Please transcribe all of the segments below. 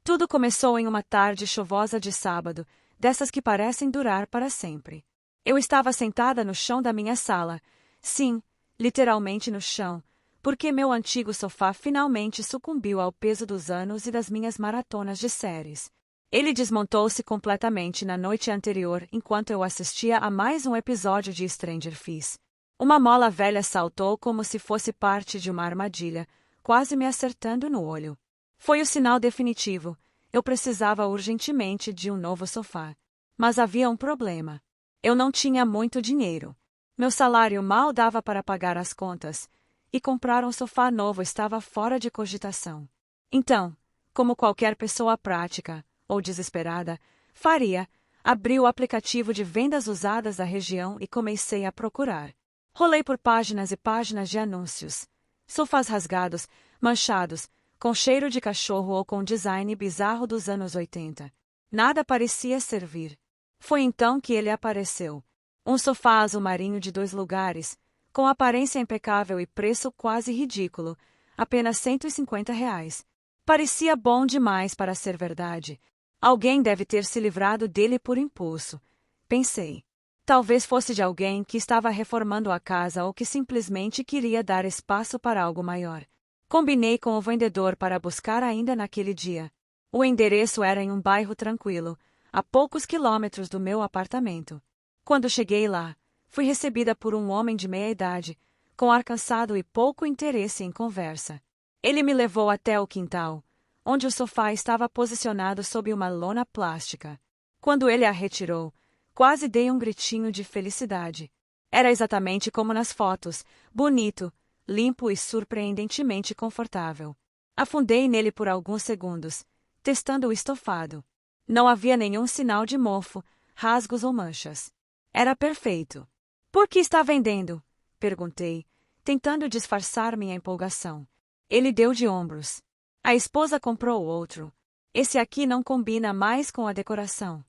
Tudo começou em uma tarde chuvosa de sábado, dessas que parecem durar para sempre. Eu estava sentada no chão da minha sala. Sim, literalmente no chão, porque meu antigo sofá finalmente sucumbiu ao peso dos anos e das minhas maratonas de séries. Ele desmontou-se completamente na noite anterior enquanto eu assistia a mais um episódio de Stranger Things. Uma mola velha saltou como se fosse parte de uma armadilha, quase me acertando no olho. Foi o sinal definitivo. Eu precisava urgentemente de um novo sofá. Mas havia um problema. Eu não tinha muito dinheiro. Meu salário mal dava para pagar as contas, e comprar um sofá novo estava fora de cogitação. Então, como qualquer pessoa prática, ou desesperada, faria, abri o aplicativo de vendas usadas da região e comecei a procurar. Rolei por páginas e páginas de anúncios. Sofás rasgados, manchados, com cheiro de cachorro ou com design bizarro dos anos 80. Nada parecia servir. Foi então que ele apareceu. Um sofá azul marinho de 2 lugares, com aparência impecável e preço quase ridículo, apenas R$ 150. Parecia bom demais para ser verdade. Alguém deve ter se livrado dele por impulso. Pensei. Talvez fosse de alguém que estava reformando a casa ou que simplesmente queria dar espaço para algo maior. Combinei com o vendedor para buscar ainda naquele dia. O endereço era em um bairro tranquilo, a poucos quilômetros do meu apartamento. Quando cheguei lá, fui recebida por um homem de meia-idade, com ar cansado e pouco interesse em conversa. Ele me levou até o quintal, onde o sofá estava posicionado sob uma lona plástica. Quando ele a retirou, quase dei um gritinho de felicidade. Era exatamente como nas fotos, bonito, limpo e surpreendentemente confortável. Afundei nele por alguns segundos, testando o estofado. Não havia nenhum sinal de mofo, rasgos ou manchas. Era perfeito. Por que está vendendo? Perguntei, tentando disfarçar minha empolgação. Ele deu de ombros. A esposa comprou outro. Esse aqui não combina mais com a decoração.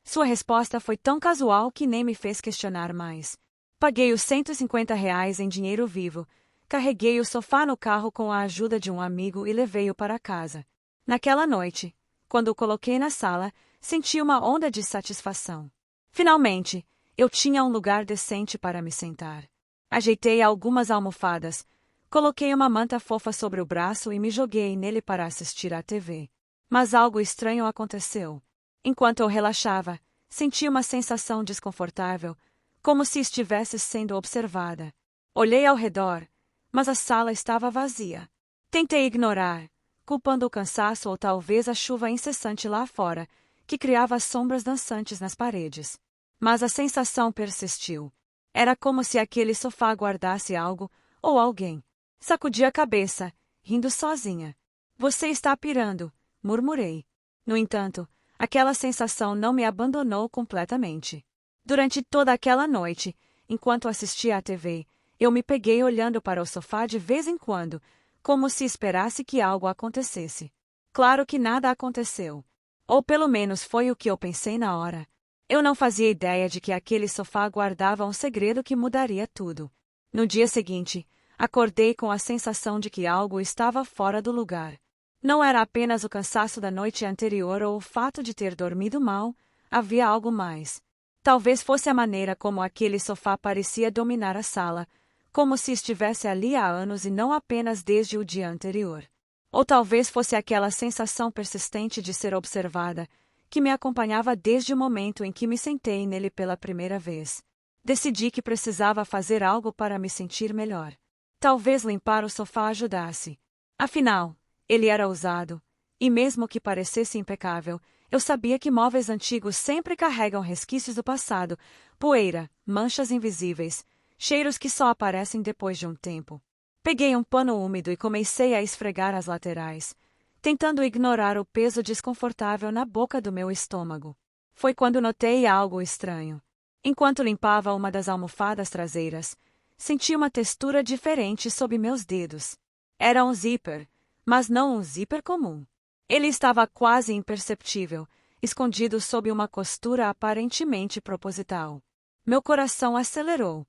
Sua resposta foi tão casual que nem me fez questionar mais. Paguei os R$ 150 em dinheiro vivo. Carreguei o sofá no carro com a ajuda de um amigo e levei-o para casa. Naquela noite, quando o coloquei na sala, senti uma onda de satisfação. Finalmente, eu tinha um lugar decente para me sentar. Ajeitei algumas almofadas, coloquei uma manta fofa sobre o braço e me joguei nele para assistir à TV. Mas algo estranho aconteceu. Enquanto eu relaxava, senti uma sensação desconfortável, como se estivesse sendo observada. Olhei ao redor, mas a sala estava vazia. Tentei ignorar, culpando o cansaço ou talvez a chuva incessante lá fora, que criava sombras dançantes nas paredes. Mas a sensação persistiu. Era como se aquele sofá guardasse algo, ou alguém. Sacudi a cabeça, rindo sozinha. Você está pirando, murmurei. No entanto, aquela sensação não me abandonou completamente. Durante toda aquela noite, enquanto assistia à TV, eu me peguei olhando para o sofá de vez em quando, como se esperasse que algo acontecesse. Claro que nada aconteceu. Ou pelo menos foi o que eu pensei na hora. Eu não fazia ideia de que aquele sofá guardava um segredo que mudaria tudo. No dia seguinte, acordei com a sensação de que algo estava fora do lugar. Não era apenas o cansaço da noite anterior ou o fato de ter dormido mal, havia algo mais. Talvez fosse a maneira como aquele sofá parecia dominar a sala, como se estivesse ali há anos e não apenas desde o dia anterior. Ou talvez fosse aquela sensação persistente de ser observada, que me acompanhava desde o momento em que me sentei nele pela primeira vez. Decidi que precisava fazer algo para me sentir melhor. Talvez limpar o sofá ajudasse. Afinal, ele era usado, e mesmo que parecesse impecável, eu sabia que móveis antigos sempre carregam resquícios do passado, poeira, manchas invisíveis, cheiros que só aparecem depois de um tempo. Peguei um pano úmido e comecei a esfregar as laterais, tentando ignorar o peso desconfortável na boca do meu estômago. Foi quando notei algo estranho. Enquanto limpava uma das almofadas traseiras, senti uma textura diferente sob meus dedos. Era um zíper, mas não um zíper comum. Ele estava quase imperceptível, escondido sob uma costura aparentemente proposital. Meu coração acelerou.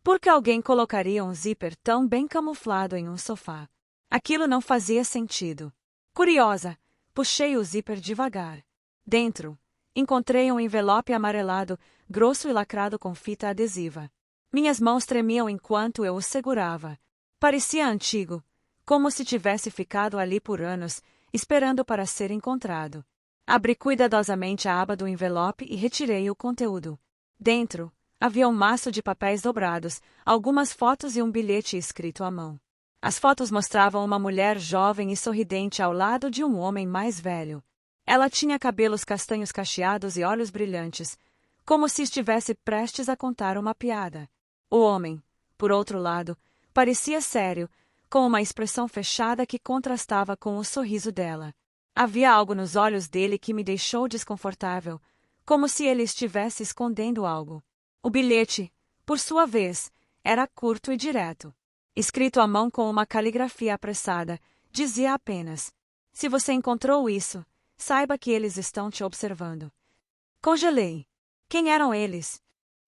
Por que alguém colocaria um zíper tão bem camuflado em um sofá? Aquilo não fazia sentido. Curiosa, Puxei o zíper devagar. Dentro, encontrei um envelope amarelado, grosso e lacrado com fita adesiva. Minhas mãos tremiam enquanto eu o segurava. Parecia antigo, como se tivesse ficado ali por anos, esperando para ser encontrado. Abri cuidadosamente a aba do envelope e retirei o conteúdo. Dentro, havia um maço de papéis dobrados, algumas fotos e um bilhete escrito à mão. As fotos mostravam uma mulher jovem e sorridente ao lado de um homem mais velho. Ela tinha cabelos castanhos cacheados e olhos brilhantes, como se estivesse prestes a contar uma piada. O homem, por outro lado, parecia sério, com uma expressão fechada que contrastava com o sorriso dela. Havia algo nos olhos dele que me deixou desconfortável, como se ele estivesse escondendo algo. O bilhete, por sua vez, era curto e direto. Escrito à mão com uma caligrafia apressada, dizia apenas: "Se você encontrou isso, saiba que eles estão te observando." Congelei. Quem eram eles?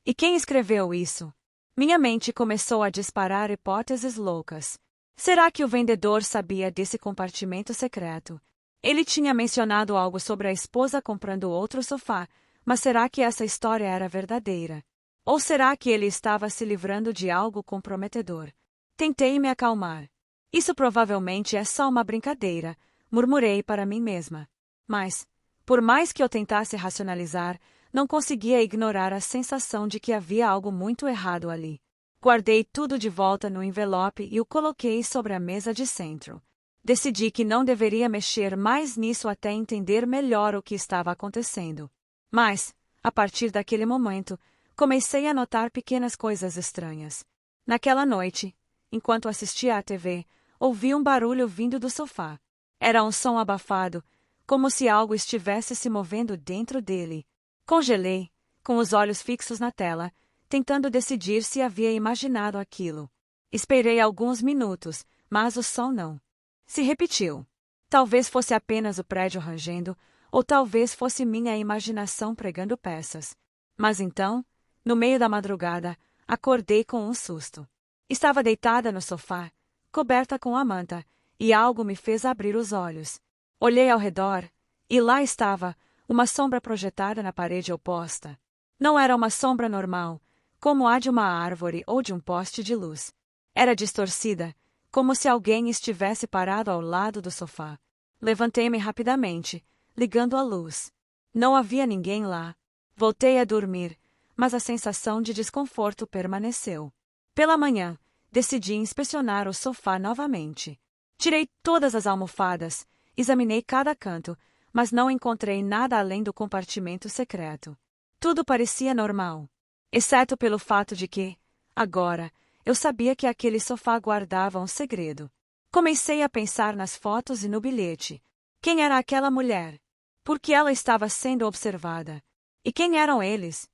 E quem escreveu isso? Minha mente começou a disparar hipóteses loucas. Será que o vendedor sabia desse compartimento secreto? Ele tinha mencionado algo sobre a esposa comprando outro sofá, mas será que essa história era verdadeira? Ou será que ele estava se livrando de algo comprometedor? Tentei me acalmar. Isso provavelmente é só uma brincadeira, murmurei para mim mesma. Mas, por mais que eu tentasse racionalizar, não conseguia ignorar a sensação de que havia algo muito errado ali. Guardei tudo de volta no envelope e o coloquei sobre a mesa de centro. Decidi que não deveria mexer mais nisso até entender melhor o que estava acontecendo. Mas, a partir daquele momento, comecei a notar pequenas coisas estranhas. Naquela noite, enquanto assistia à TV, ouvi um barulho vindo do sofá. Era um som abafado, como se algo estivesse se movendo dentro dele. Congelei, com os olhos fixos na tela, tentando decidir se havia imaginado aquilo. Esperei alguns minutos, mas o som não se repetiu. Talvez fosse apenas o prédio rangendo, ou talvez fosse minha imaginação pregando peças. Mas então, no meio da madrugada, acordei com um susto. Estava deitada no sofá, coberta com a manta, e algo me fez abrir os olhos. Olhei ao redor, e lá estava, uma sombra projetada na parede oposta. Não era uma sombra normal, como a de uma árvore ou de um poste de luz. Era distorcida, como se alguém estivesse parado ao lado do sofá. Levantei-me rapidamente, ligando a luz. Não havia ninguém lá. Voltei a dormir, mas a sensação de desconforto permaneceu. Pela manhã, decidi inspecionar o sofá novamente. Tirei todas as almofadas, examinei cada canto, mas não encontrei nada além do compartimento secreto. Tudo parecia normal, exceto pelo fato de que, agora, eu sabia que aquele sofá guardava um segredo. Comecei a pensar nas fotos e no bilhete. Quem era aquela mulher? Por que ela estava sendo observada? E quem eram eles?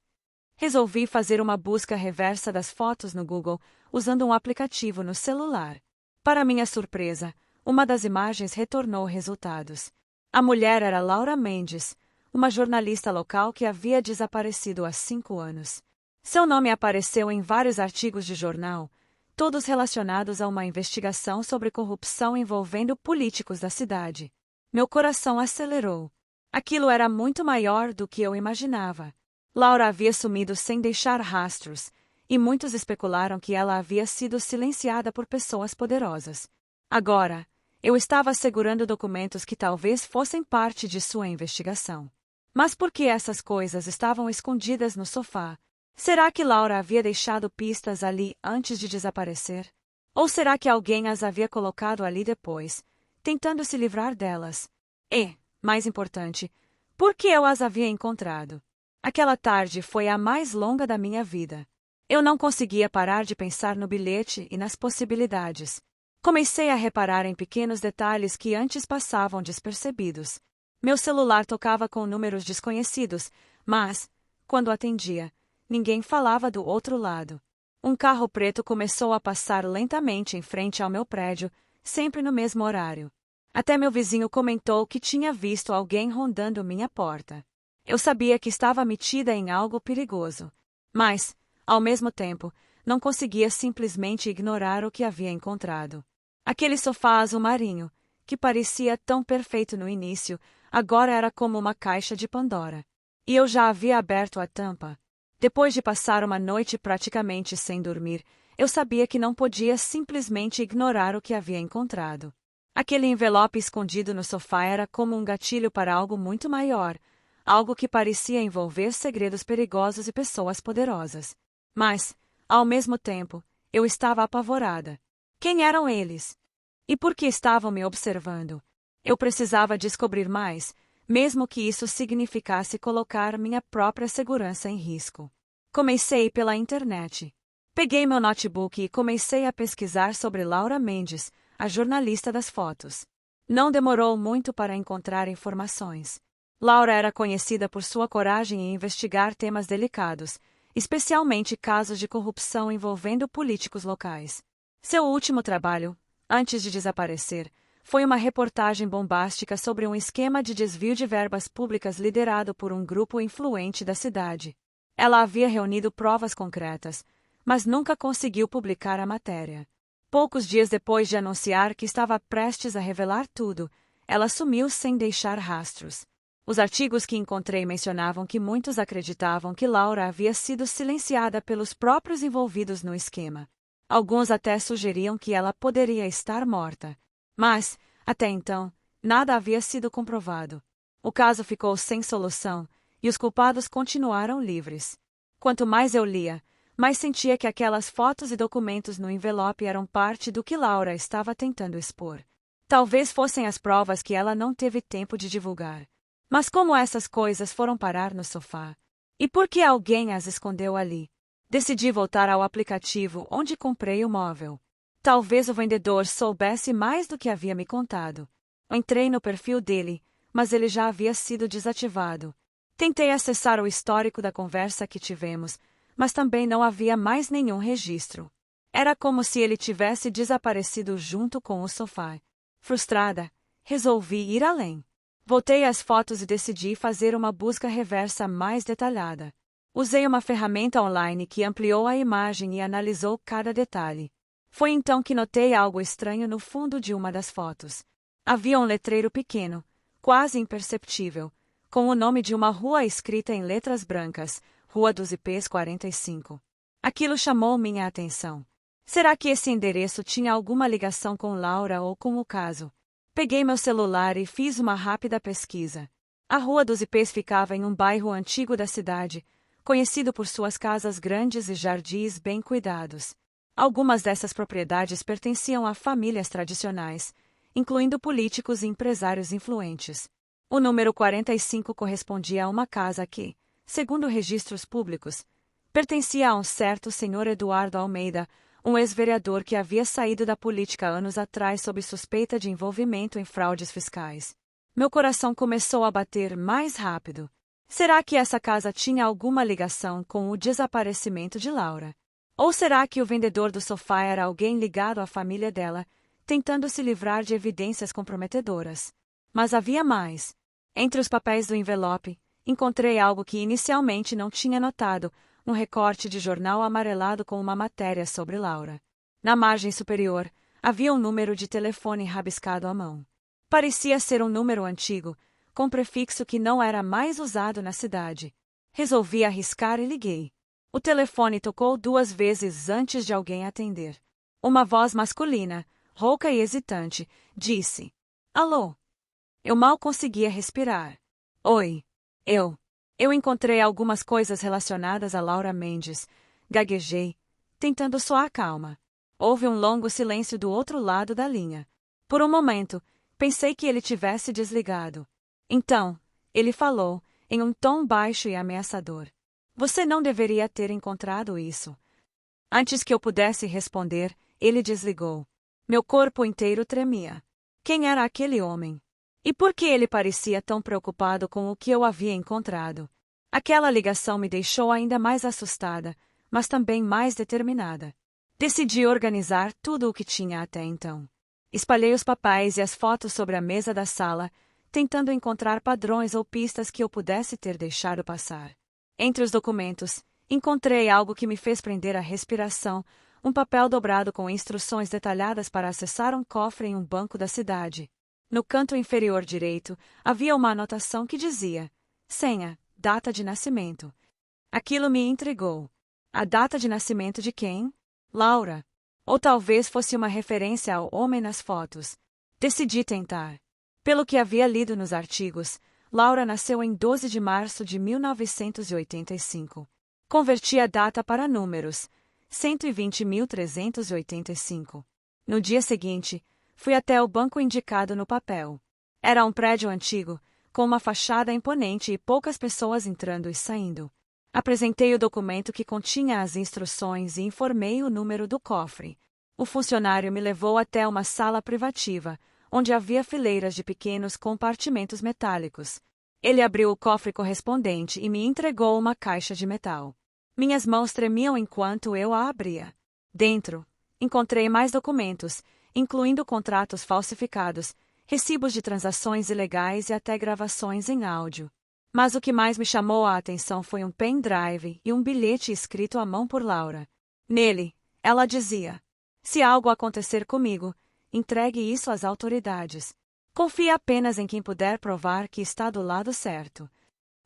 Resolvi fazer uma busca reversa das fotos no Google, usando um aplicativo no celular. Para minha surpresa, uma das imagens retornou resultados. A mulher era Laura Mendes, uma jornalista local que havia desaparecido há 5 anos. Seu nome apareceu em vários artigos de jornal, todos relacionados a uma investigação sobre corrupção envolvendo políticos da cidade. Meu coração acelerou. Aquilo era muito maior do que eu imaginava. Laura havia sumido sem deixar rastros, e muitos especularam que ela havia sido silenciada por pessoas poderosas. Agora, eu estava segurando documentos que talvez fossem parte de sua investigação. Mas por que essas coisas estavam escondidas no sofá? Será que Laura havia deixado pistas ali antes de desaparecer? Ou será que alguém as havia colocado ali depois, tentando se livrar delas? E, mais importante, por que eu as havia encontrado? Aquela tarde foi a mais longa da minha vida. Eu não conseguia parar de pensar no bilhete e nas possibilidades. Comecei a reparar em pequenos detalhes que antes passavam despercebidos. Meu celular tocava com números desconhecidos, mas, quando atendia, ninguém falava do outro lado. Um carro preto começou a passar lentamente em frente ao meu prédio, sempre no mesmo horário. Até meu vizinho comentou que tinha visto alguém rondando minha porta. Eu sabia que estava metida em algo perigoso, mas, ao mesmo tempo, não conseguia simplesmente ignorar o que havia encontrado. Aquele sofá azul marinho, que parecia tão perfeito no início, agora era como uma caixa de Pandora. E eu já havia aberto a tampa. Depois de passar uma noite praticamente sem dormir, eu sabia que não podia simplesmente ignorar o que havia encontrado. Aquele envelope escondido no sofá era como um gatilho para algo muito maior, algo que parecia envolver segredos perigosos e pessoas poderosas. Mas, ao mesmo tempo, eu estava apavorada. Quem eram eles? E por que estavam me observando? Eu precisava descobrir mais, mesmo que isso significasse colocar minha própria segurança em risco. Comecei pela internet. Peguei meu notebook e comecei a pesquisar sobre Laura Mendes, a jornalista das fotos. Não demorou muito para encontrar informações. Laura era conhecida por sua coragem em investigar temas delicados, especialmente casos de corrupção envolvendo políticos locais. Seu último trabalho, antes de desaparecer, foi uma reportagem bombástica sobre um esquema de desvio de verbas públicas liderado por um grupo influente da cidade. Ela havia reunido provas concretas, mas nunca conseguiu publicar a matéria. Poucos dias depois de anunciar que estava prestes a revelar tudo, ela sumiu sem deixar rastros. Os artigos que encontrei mencionavam que muitos acreditavam que Laura havia sido silenciada pelos próprios envolvidos no esquema. Alguns até sugeriam que ela poderia estar morta. Mas, até então, nada havia sido comprovado. O caso ficou sem solução, e os culpados continuaram livres. Quanto mais eu lia, mais sentia que aquelas fotos e documentos no envelope eram parte do que Laura estava tentando expor. Talvez fossem as provas que ela não teve tempo de divulgar. Mas como essas coisas foram parar no sofá? E por que alguém as escondeu ali? Decidi voltar ao aplicativo onde comprei o móvel. Talvez o vendedor soubesse mais do que havia me contado. Entrei no perfil dele, mas ele já havia sido desativado. Tentei acessar o histórico da conversa que tivemos, mas também não havia mais nenhum registro. Era como se ele tivesse desaparecido junto com o sofá. Frustrada, resolvi ir além. Voltei às fotos e decidi fazer uma busca reversa mais detalhada. Usei uma ferramenta online que ampliou a imagem e analisou cada detalhe. Foi então que notei algo estranho no fundo de uma das fotos. Havia um letreiro pequeno, quase imperceptível, com o nome de uma rua escrita em letras brancas, Rua dos IPs 45. Aquilo chamou minha atenção. Será que esse endereço tinha alguma ligação com Laura ou com o caso? Peguei meu celular e fiz uma rápida pesquisa. A Rua dos IPs ficava em um bairro antigo da cidade, conhecido por suas casas grandes e jardins bem cuidados. Algumas dessas propriedades pertenciam a famílias tradicionais, incluindo políticos e empresários influentes. O número 45 correspondia a uma casa que, segundo registros públicos, pertencia a um certo senhor Eduardo Almeida, um ex-vereador que havia saído da política anos atrás sob suspeita de envolvimento em fraudes fiscais. Meu coração começou a bater mais rápido. Será que essa casa tinha alguma ligação com o desaparecimento de Laura? Ou será que o vendedor do sofá era alguém ligado à família dela, tentando se livrar de evidências comprometedoras? Mas havia mais. Entre os papéis do envelope, encontrei algo que inicialmente não tinha notado, um recorte de jornal amarelado com uma matéria sobre Laura. Na margem superior, havia um número de telefone rabiscado à mão. Parecia ser um número antigo, com prefixo que não era mais usado na cidade. Resolvi arriscar e liguei. O telefone tocou 2 vezes antes de alguém atender. Uma voz masculina, rouca e hesitante, disse: "Alô?" Eu mal conseguia respirar. "Oi. Eu encontrei algumas coisas relacionadas a Laura Mendes." Gaguejei, tentando soar calma. Houve um longo silêncio do outro lado da linha. Por um momento, pensei que ele tivesse desligado. Então, ele falou, em um tom baixo e ameaçador: "Você não deveria ter encontrado isso." Antes que eu pudesse responder, ele desligou. Meu corpo inteiro tremia. Quem era aquele homem? E por que ele parecia tão preocupado com o que eu havia encontrado? Aquela ligação me deixou ainda mais assustada, mas também mais determinada. Decidi organizar tudo o que tinha até então. Espalhei os papéis e as fotos sobre a mesa da sala, tentando encontrar padrões ou pistas que eu pudesse ter deixado passar. Entre os documentos, encontrei algo que me fez prender a respiração, um papel dobrado com instruções detalhadas para acessar um cofre em um banco da cidade. No canto inferior direito, havia uma anotação que dizia: senha, data de nascimento. Aquilo me intrigou. A data de nascimento de quem? Laura. Ou talvez fosse uma referência ao homem nas fotos. Decidi tentar. Pelo que havia lido nos artigos, Laura nasceu em 12 de março de 1985. Converti a data para números: 120.385. No dia seguinte, fui até o banco indicado no papel. Era um prédio antigo, com uma fachada imponente e poucas pessoas entrando e saindo. Apresentei o documento que continha as instruções e informei o número do cofre. O funcionário me levou até uma sala privativa, onde havia fileiras de pequenos compartimentos metálicos. Ele abriu o cofre correspondente e me entregou uma caixa de metal. Minhas mãos tremiam enquanto eu a abria. Dentro, encontrei mais documentos, incluindo contratos falsificados, recibos de transações ilegais e até gravações em áudio. Mas o que mais me chamou a atenção foi um pendrive e um bilhete escrito à mão por Laura. Nele, ela dizia: se algo acontecer comigo, entregue isso às autoridades. Confie apenas em quem puder provar que está do lado certo.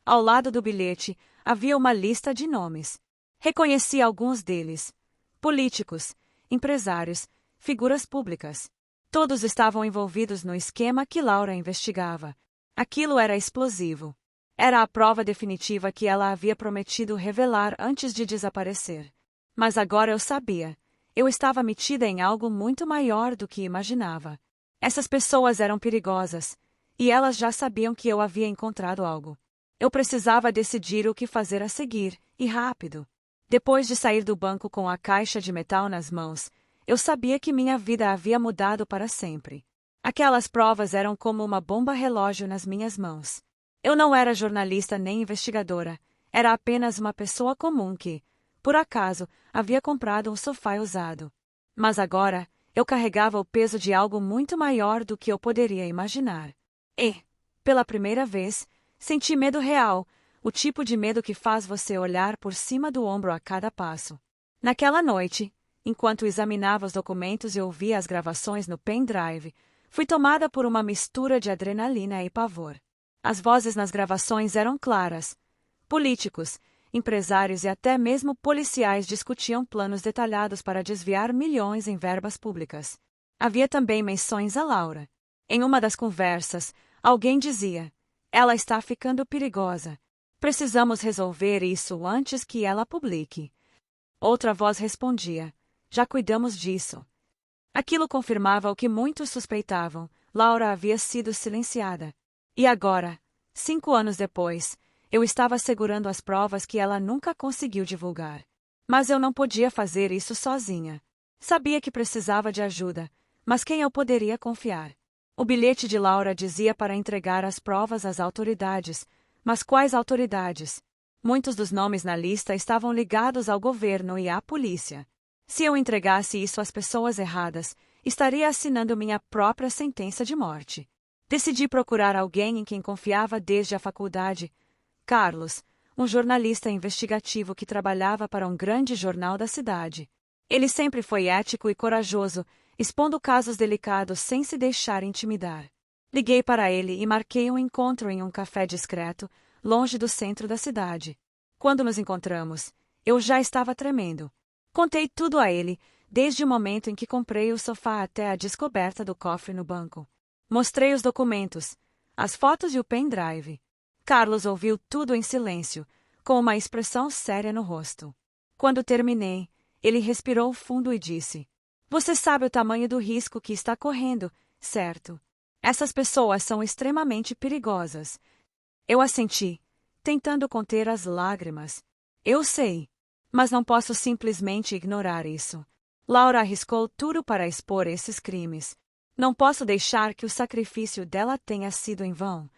Ao lado do bilhete, havia uma lista de nomes. Reconheci alguns deles: políticos, empresários, figuras públicas. Todos estavam envolvidos no esquema que Laura investigava. Aquilo era explosivo. Era a prova definitiva que ela havia prometido revelar antes de desaparecer. Mas agora eu sabia. Eu estava metida em algo muito maior do que imaginava. Essas pessoas eram perigosas, e elas já sabiam que eu havia encontrado algo. Eu precisava decidir o que fazer a seguir, e rápido. Depois de sair do banco com a caixa de metal nas mãos, eu sabia que minha vida havia mudado para sempre. Aquelas provas eram como uma bomba-relógio nas minhas mãos. Eu não era jornalista nem investigadora, era apenas uma pessoa comum que, por acaso, havia comprado um sofá usado. Mas agora, eu carregava o peso de algo muito maior do que eu poderia imaginar. E, pela primeira vez, senti medo real, o tipo de medo que faz você olhar por cima do ombro a cada passo. Naquela noite, enquanto examinava os documentos e ouvia as gravações no pendrive, fui tomada por uma mistura de adrenalina e pavor. As vozes nas gravações eram claras. Políticos, empresários e até mesmo policiais discutiam planos detalhados para desviar milhões em verbas públicas. Havia também menções a Laura. Em uma das conversas, alguém dizia: ela está ficando perigosa. Precisamos resolver isso antes que ela publique. Outra voz respondia: já cuidamos disso. Aquilo confirmava o que muitos suspeitavam: Laura havia sido silenciada. E agora, 5 anos depois, eu estava segurando as provas que ela nunca conseguiu divulgar. Mas eu não podia fazer isso sozinha. Sabia que precisava de ajuda, mas quem eu poderia confiar? O bilhete de Laura dizia para entregar as provas às autoridades. Mas quais autoridades? Muitos dos nomes na lista estavam ligados ao governo e à polícia. Se eu entregasse isso às pessoas erradas, estaria assinando minha própria sentença de morte. Decidi procurar alguém em quem confiava desde a faculdade: Carlos, um jornalista investigativo que trabalhava para um grande jornal da cidade. Ele sempre foi ético e corajoso, expondo casos delicados sem se deixar intimidar. Liguei para ele e marquei um encontro em um café discreto, longe do centro da cidade. Quando nos encontramos, eu já estava tremendo. Contei tudo a ele, desde o momento em que comprei o sofá até a descoberta do cofre no banco. Mostrei os documentos, as fotos e o pendrive. Carlos ouviu tudo em silêncio, com uma expressão séria no rosto. Quando terminei, ele respirou fundo e disse: você sabe o tamanho do risco que está correndo, certo? Essas pessoas são extremamente perigosas. Eu assenti, tentando conter as lágrimas. Eu sei. Mas não posso simplesmente ignorar isso. Laura arriscou tudo para expor esses crimes. Não posso deixar que o sacrifício dela tenha sido em vão.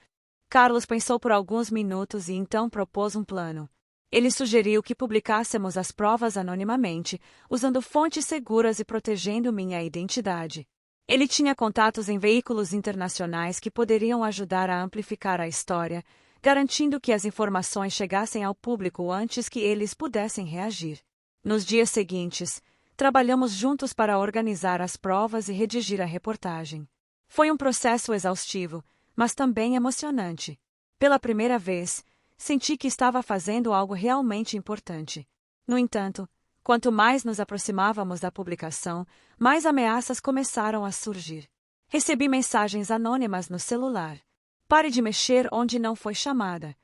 Carlos pensou por alguns minutos e então propôs um plano. Ele sugeriu que publicássemos as provas anonimamente, usando fontes seguras e protegendo minha identidade. Ele tinha contatos em veículos internacionais que poderiam ajudar a amplificar a história, garantindo que as informações chegassem ao público antes que eles pudessem reagir. Nos dias seguintes, trabalhamos juntos para organizar as provas e redigir a reportagem. Foi um processo exaustivo, mas também emocionante. Pela primeira vez, senti que estava fazendo algo realmente importante. No entanto, quanto mais nos aproximávamos da publicação, mais ameaças começaram a surgir. Recebi mensagens anônimas no celular. Pare de mexer onde não foi chamada.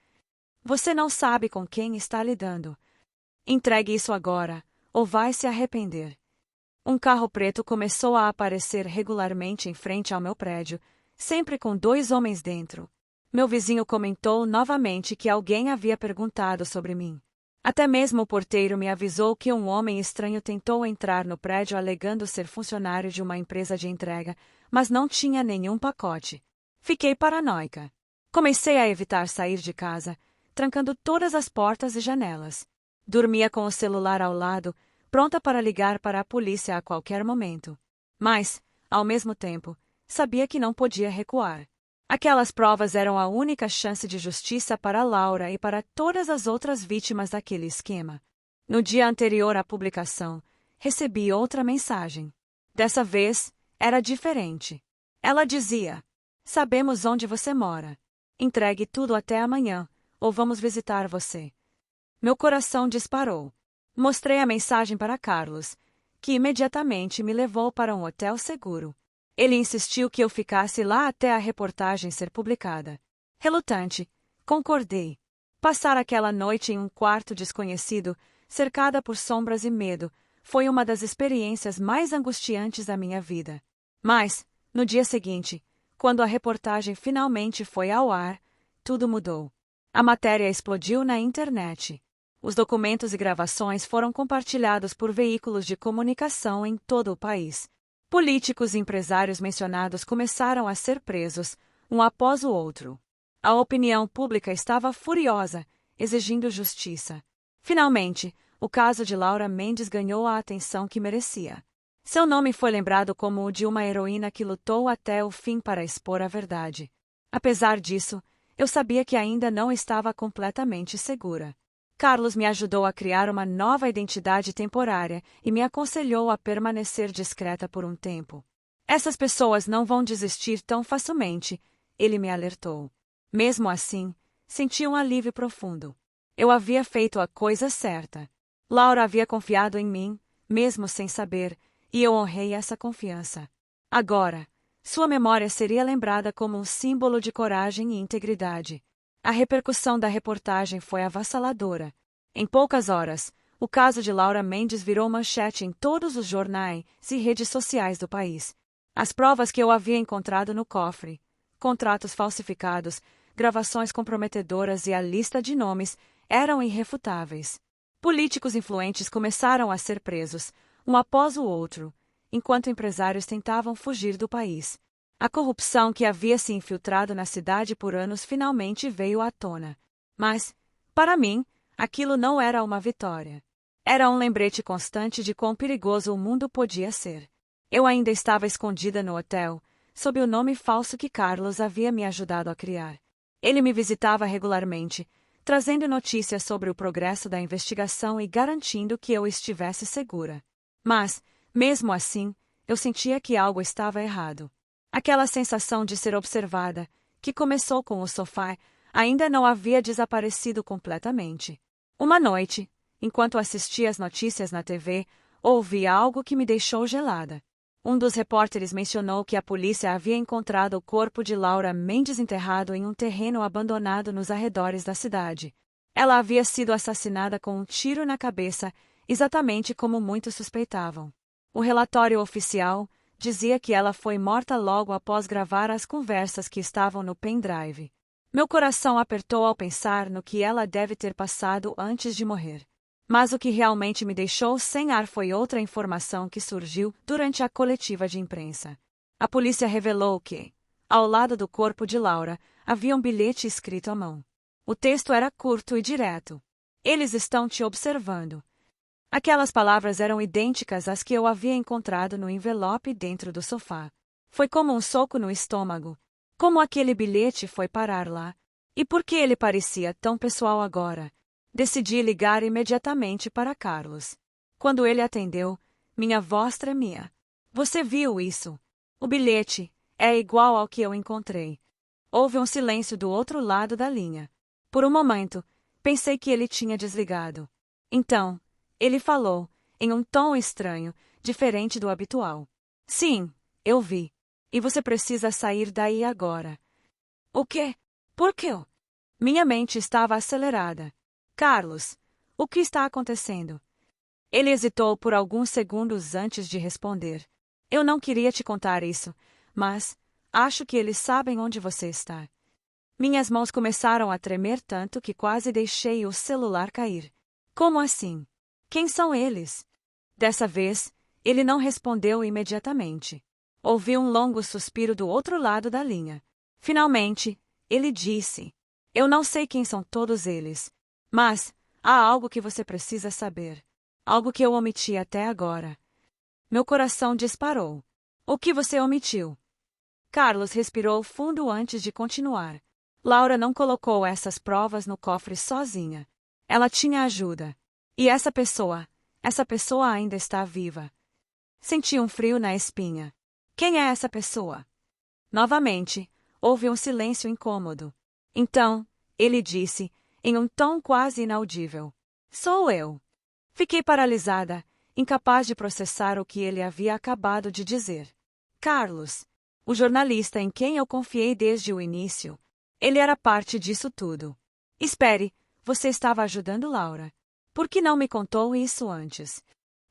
Você não sabe com quem está lidando. Entregue isso agora, ou vai se arrepender. Um carro preto começou a aparecer regularmente em frente ao meu prédio, sempre com 2 homens dentro. Meu vizinho comentou novamente que alguém havia perguntado sobre mim. Até mesmo o porteiro me avisou que um homem estranho tentou entrar no prédio alegando ser funcionário de uma empresa de entrega, mas não tinha nenhum pacote. Fiquei paranoica. Comecei a evitar sair de casa, trancando todas as portas e janelas. Dormia com o celular ao lado, pronta para ligar para a polícia a qualquer momento. Mas, ao mesmo tempo, sabia que não podia recuar. Aquelas provas eram a única chance de justiça para Laura e para todas as outras vítimas daquele esquema. No dia anterior à publicação, recebi outra mensagem. Dessa vez, era diferente. Ela dizia: "Sabemos onde você mora. Entregue tudo até amanhã, ou vamos visitar você." Meu coração disparou. Mostrei a mensagem para Carlos, que imediatamente me levou para um hotel seguro. Ele insistiu que eu ficasse lá até a reportagem ser publicada. Relutante, concordei. Passar aquela noite em um quarto desconhecido, cercada por sombras e medo, foi uma das experiências mais angustiantes da minha vida. Mas, no dia seguinte, quando a reportagem finalmente foi ao ar, tudo mudou. A matéria explodiu na internet. Os documentos e gravações foram compartilhados por veículos de comunicação em todo o país. Políticos e empresários mencionados começaram a ser presos, um após o outro. A opinião pública estava furiosa, exigindo justiça. Finalmente, o caso de Laura Mendes ganhou a atenção que merecia. Seu nome foi lembrado como o de uma heroína que lutou até o fim para expor a verdade. Apesar disso, eu sabia que ainda não estava completamente segura. Carlos me ajudou a criar uma nova identidade temporária e me aconselhou a permanecer discreta por um tempo. Essas pessoas não vão desistir tão facilmente, ele me alertou. Mesmo assim, senti um alívio profundo. Eu havia feito a coisa certa. Laura havia confiado em mim, mesmo sem saber, e eu honrei essa confiança. Agora, sua memória seria lembrada como um símbolo de coragem e integridade. A repercussão da reportagem foi avassaladora. Em poucas horas, o caso de Laura Mendes virou manchete em todos os jornais e redes sociais do país. As provas que eu havia encontrado no cofre, contratos falsificados, gravações comprometedoras e a lista de nomes eram irrefutáveis. Políticos influentes começaram a ser presos, um após o outro, enquanto empresários tentavam fugir do país. A corrupção que havia se infiltrado na cidade por anos finalmente veio à tona. Mas, para mim, aquilo não era uma vitória. Era um lembrete constante de quão perigoso o mundo podia ser. Eu ainda estava escondida no hotel, sob o nome falso que Carlos havia me ajudado a criar. Ele me visitava regularmente, trazendo notícias sobre o progresso da investigação e garantindo que eu estivesse segura. Mas, mesmo assim, eu sentia que algo estava errado. Aquela sensação de ser observada, que começou com o sofá, ainda não havia desaparecido completamente. Uma noite, enquanto assistia às notícias na TV, ouvi algo que me deixou gelada. Um dos repórteres mencionou que a polícia havia encontrado o corpo de Laura Mendes enterrado em um terreno abandonado nos arredores da cidade. Ela havia sido assassinada com um tiro na cabeça, exatamente como muitos suspeitavam. O relatório oficial dizia que ela foi morta logo após gravar as conversas que estavam no pendrive. Meu coração apertou ao pensar no que ela deve ter passado antes de morrer. Mas o que realmente me deixou sem ar foi outra informação que surgiu durante a coletiva de imprensa. A polícia revelou que, ao lado do corpo de Laura, havia um bilhete escrito à mão. O texto era curto e direto. "Eles estão te observando." Aquelas palavras eram idênticas às que eu havia encontrado no envelope dentro do sofá. Foi como um soco no estômago. Como aquele bilhete foi parar lá? E por que ele parecia tão pessoal agora? Decidi ligar imediatamente para Carlos. Quando ele atendeu, minha voz tremia. "Você viu isso? O bilhete, É igual ao que eu encontrei. Houve um silêncio do outro lado da linha. Por um momento, pensei que ele tinha desligado. Então, ele falou, em um tom estranho, diferente do habitual. Sim, eu vi. E você precisa sair daí agora. O quê? Por quê? Minha mente estava acelerada. Carlos, o que está acontecendo? Ele hesitou por alguns segundos antes de responder. Eu não queria te contar isso, mas acho que eles sabem onde você está. Minhas mãos começaram a tremer tanto que quase deixei o celular cair. Como assim? Quem são eles? Dessa vez, ele não respondeu imediatamente. Ouvi um longo suspiro do outro lado da linha. Finalmente, ele disse: Eu não sei quem são todos eles, mas há algo que você precisa saber. Algo que eu omiti até agora. Meu coração disparou. O que você omitiu? Carlos respirou fundo antes de continuar. Laura não colocou essas provas no cofre sozinha. Ela tinha ajuda. E essa pessoa ainda está viva. Senti um frio na espinha. Quem é essa pessoa? Novamente, houve um silêncio incômodo. Então, ele disse, em um tom quase inaudível: Sou eu. Fiquei paralisada, incapaz de processar o que ele havia acabado de dizer. Carlos, o jornalista em quem eu confiei desde o início. Ele era parte disso tudo. Espere, você estava ajudando Laura. Por que não me contou isso antes?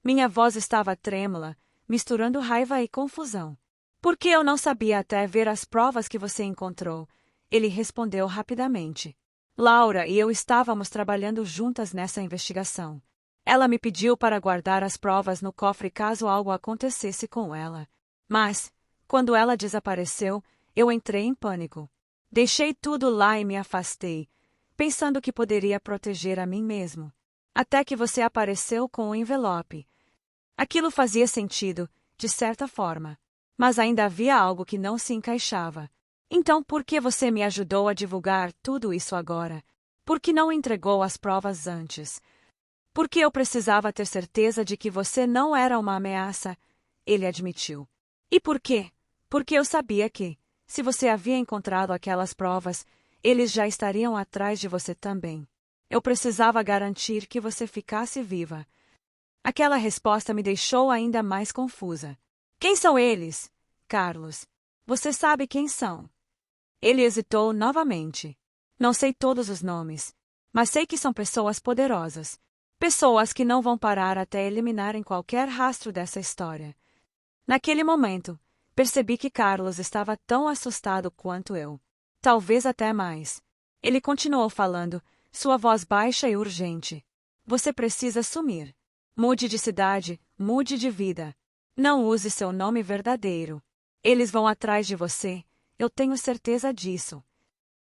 Minha voz estava trêmula, misturando raiva e confusão. Porque eu não sabia até ver as provas que você encontrou. Ele respondeu rapidamente. Laura e eu estávamos trabalhando juntas nessa investigação. Ela me pediu para guardar as provas no cofre caso algo acontecesse com ela. Mas, quando ela desapareceu, eu entrei em pânico. Deixei tudo lá e me afastei, pensando que poderia proteger a mim mesmo. Até que você apareceu com o envelope. Aquilo fazia sentido, de certa forma. Mas ainda havia algo que não se encaixava. Então por que você me ajudou a divulgar tudo isso agora? Por que não entregou as provas antes? Porque eu precisava ter certeza de que você não era uma ameaça, ele admitiu. E por quê? Porque eu sabia que, se você havia encontrado aquelas provas, eles já estariam atrás de você também. Eu precisava garantir que você ficasse viva. Aquela resposta me deixou ainda mais confusa. Quem são eles? Carlos. Você sabe quem são? Ele hesitou novamente. Não sei todos os nomes, mas sei que são pessoas poderosas. Pessoas que não vão parar até eliminarem qualquer rastro dessa história. Naquele momento, percebi que Carlos estava tão assustado quanto eu. Talvez até mais. Ele continuou falando, sua voz baixa e urgente. Você precisa sumir. Mude de cidade, mude de vida. Não use seu nome verdadeiro. Eles vão atrás de você, eu tenho certeza disso.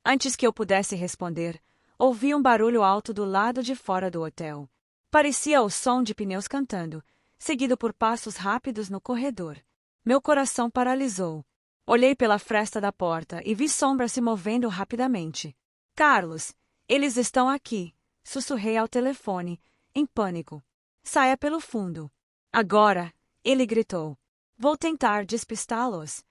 Antes que eu pudesse responder, ouvi um barulho alto do lado de fora do hotel. Parecia o som de pneus cantando, seguido por passos rápidos no corredor. Meu coração paralisou. Olhei pela fresta da porta e vi sombras se movendo rapidamente. Carlos, eles estão aqui, sussurrei ao telefone, em pânico. Saia pelo fundo. Agora, ele gritou. Vou tentar despistá-los.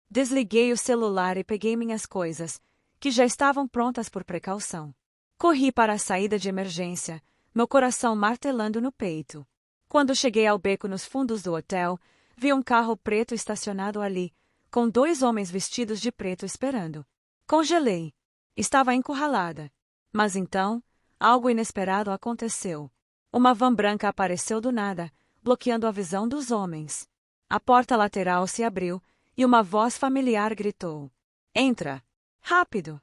Desliguei o celular e peguei minhas coisas, que já estavam prontas por precaução. Corri para a saída de emergência, meu coração martelando no peito. Quando cheguei ao beco nos fundos do hotel, vi um carro preto estacionado ali, com 2 homens vestidos de preto esperando. Congelei. Estava encurralada. Mas então, algo inesperado aconteceu. Uma van branca apareceu do nada, bloqueando a visão dos homens. A porta lateral se abriu e uma voz familiar gritou: Entra! Rápido!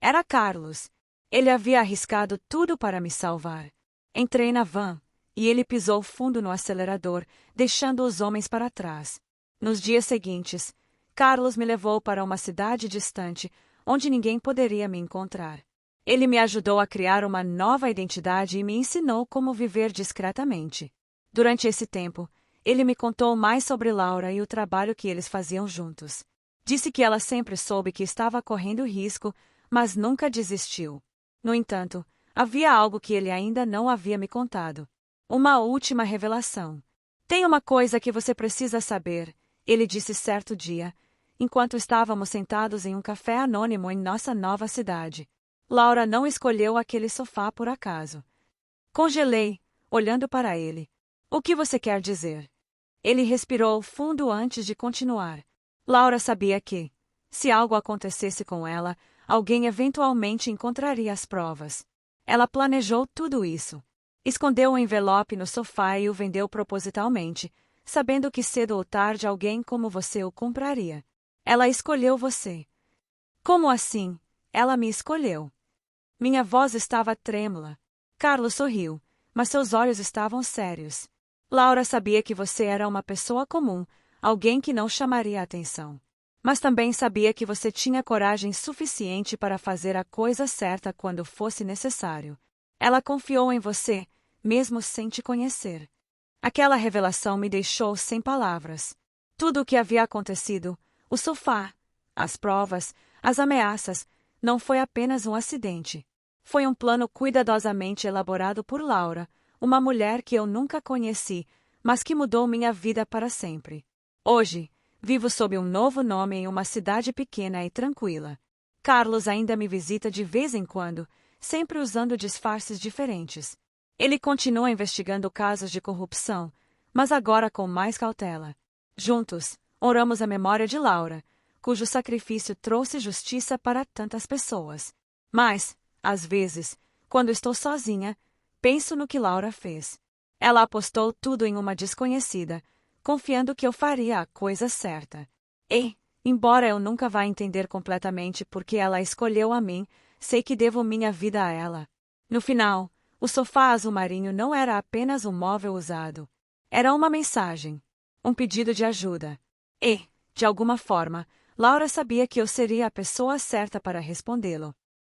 Era Carlos. Ele havia arriscado tudo para me salvar. Entrei na van, e ele pisou fundo no acelerador, deixando os homens para trás. Nos dias seguintes, Carlos me levou para uma cidade distante, onde ninguém poderia me encontrar. Ele me ajudou a criar uma nova identidade e me ensinou como viver discretamente. Durante esse tempo, ele me contou mais sobre Laura e o trabalho que eles faziam juntos. Disse que ela sempre soube que estava correndo risco, mas nunca desistiu. No entanto, havia algo que ele ainda não havia me contado. Uma última revelação. Tem uma coisa que você precisa saber, ele disse certo dia, enquanto estávamos sentados em um café anônimo em nossa nova cidade. Laura não escolheu aquele sofá por acaso. Congelei, olhando para ele. O que você quer dizer? Ele respirou fundo antes de continuar. Laura sabia que, se algo acontecesse com ela, alguém eventualmente encontraria as provas. Ela planejou tudo isso. Escondeu o envelope no sofá e o vendeu propositalmente, sabendo que cedo ou tarde alguém como você o compraria. Ela escolheu você. Como assim? Ela me escolheu. Minha voz estava trêmula. Carlos sorriu, mas seus olhos estavam sérios. Laura sabia que você era uma pessoa comum, alguém que não chamaria a atenção. Mas também sabia que você tinha coragem suficiente para fazer a coisa certa quando fosse necessário. Ela confiou em você, mesmo sem te conhecer. Aquela revelação me deixou sem palavras. Tudo o que havia acontecido, o sofá, as provas, as ameaças, não foi apenas um acidente. Foi um plano cuidadosamente elaborado por Laura, uma mulher que eu nunca conheci, mas que mudou minha vida para sempre. Hoje, vivo sob um novo nome em uma cidade pequena e tranquila. Carlos ainda me visita de vez em quando, sempre usando disfarces diferentes. Ele continua investigando casos de corrupção, mas agora com mais cautela. Juntos, honramos a memória de Laura, cujo sacrifício trouxe justiça para tantas pessoas. Mas, às vezes, quando estou sozinha, penso no que Laura fez. Ela apostou tudo em uma desconhecida, confiando que eu faria a coisa certa. E, embora eu nunca vá entender completamente por que ela escolheu a mim, sei que devo minha vida a ela. No final, o sofá azul marinho não era apenas um móvel usado. Era uma mensagem, um pedido de ajuda. E, de alguma forma, Laura sabia que eu seria a pessoa certa para respondê-lo.